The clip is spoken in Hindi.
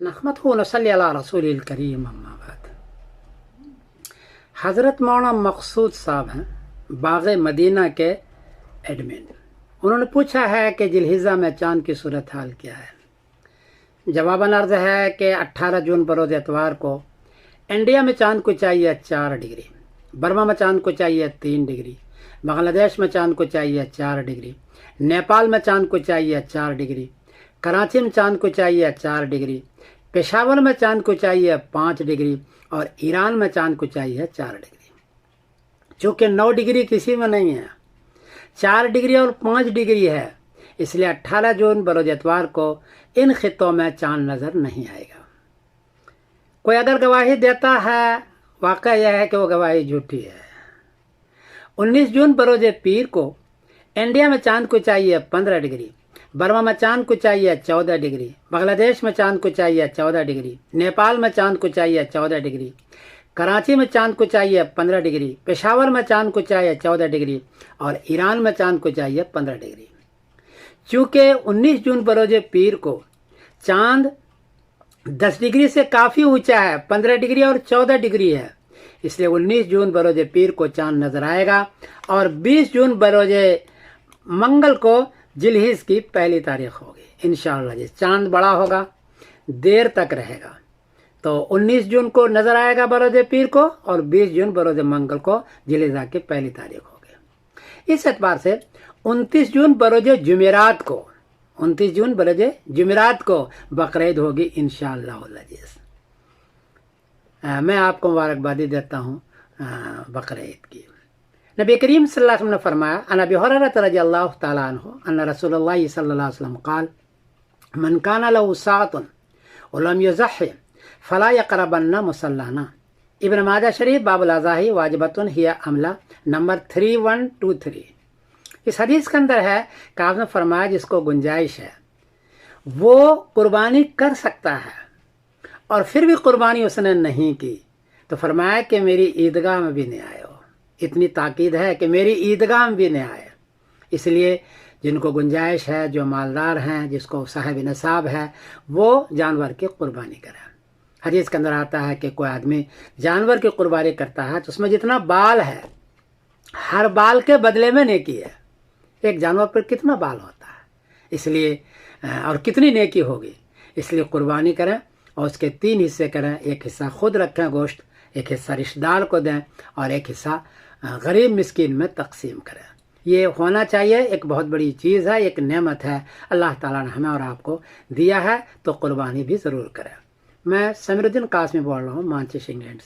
नहमदहु व नसल्ली अला रसूलिल करीम अम्मा बाद। हज़रत मौलाना मकसूद साहब हैं बाग़ मदीना के एडमिन। उन्होंने पूछा है कि जिलहिज़्ज़ा में चाँद की सूरत हाल क्या है। जवाबन अर्ज़ है कि 18 जून बरोज़ एतवार को इंडिया में चाँद को चाहिए 4 डिग्री, बर्मा में चाँद को चाहिए 3 डिग्री, बांग्लादेश में चाँद को चाहिए 4 डिग्री, नेपाल में चाँद को चाहिए 4 डिग्री, कराची में चाँद को चाहिए 4 डिग्री, पेशावर में चाँद को चाहिए 5 डिग्री और ईरान में चाँद को चाहिए 4 डिग्री। चूँकि 9 डिग्री किसी में नहीं है, 4 डिग्री और 5 डिग्री है, इसलिए 18 जून बरोज़ एतवार को इन खित्तों में चाँद नज़र नहीं आएगा। कोई अगर गवाही देता है, वाक़या यह है कि वो गवाही झूठी है। 19 जून बरोज़ पीर को इंडिया में चाँद को चाहिए 15 डिग्री, बर्मा में चाँद को चाहिए 14 डिग्री, बांग्लादेश में चाँद को चाहिए 14 डिग्री, नेपाल में चाँद को चाहिए 14 डिग्री, कराची में चाँद को चाहिए 15 डिग्री, पेशावर में चाँद को चाहिए 14 डिग्री और ईरान में चाँद को चाहिए 15 डिग्री। चूँकि 19 जून बरोज़ पीर को चाँद 10 डिग्री से काफ़ी ऊंचा है, 15 डिग्री और 14 डिग्री है, इसलिए 19 जून बरोज़ पीर को चाँद नज़र आएगा और 20 जून बरोज़ मंगल को जिलहिज़ की पहली तारीख होगी इंशाअल्लाह। जी चाँद बड़ा होगा, देर तक रहेगा, तो 19 जून को नज़र आएगा बरोज़ पीर को और 20 जून बरोज़ मंगल को जिलहिज़ की पहली तारीख होगी। इस एतबार से 29 जून बरोज़ जुमेरात को 29 जून बरोज़ जुमेरात को बकरीद होगी इंशाअल्लाह। मैं आपको मुबारकबादी देता हूँ बकरीद की। नबी करीम सल्लल्लाहु अलैहि वसल्लम ने फरमाया, अन अबी हुरैरह रज़ियल्लाहु तआला अन्हु अन्ना रसूलुल्लाह सल्लल्लाहु अलैहि वसल्लम क़ाल मन काना लहु साअतुन व लम युज़हि फला यक़रबन्ना मुसल्लाना। इब्न माजा शरीफ बाबुल अज़ाही वाजिबतुन हिया अमला नंबर 3123। इस हदीस के अंदर है कि आपने फरमाया जिसको गुंजाइश है वो कुर्बानी कर सकता है और फिर भी कुर्बानी उसने नहीं की तो फरमाया कि मेरी ईदगाह में भी नहीं आए हो। इतनी ताकीद है कि मेरी ईदगाह में भी नहीं आए। इसलिए जिनको गुंजाइश है, जो मालदार हैं, जिसको साहिब नसाब है, वो जानवर की कुर्बानी करें। हदीस के अंदर आता है कि कोई आदमी जानवर की कुर्बानी करता है तो उसमें जितना बाल है हर बाल के बदले में नेकी है। एक जानवर पर कितना बाल होता है, इसलिए और कितनी नेकी होगी, इसलिए कुर्बानी करें और उसके 3 हिस्से करें। एक हिस्सा खुद रखें गोश्त, एक हिस्सा रिश्तेदार को दें और एक हिस्सा गरीब मिस्कीन में तकसीम करें। ये होना चाहिए, एक बहुत बड़ी चीज़ है, एक नेमत है अल्लाह ताला ने हमें और आपको दिया है, तो कुर्बानी भी ज़रूर करें। मैं समीरुद्दीन कासमी बोल रहा हूँ, मानचेस्टर इंग्लैंड से।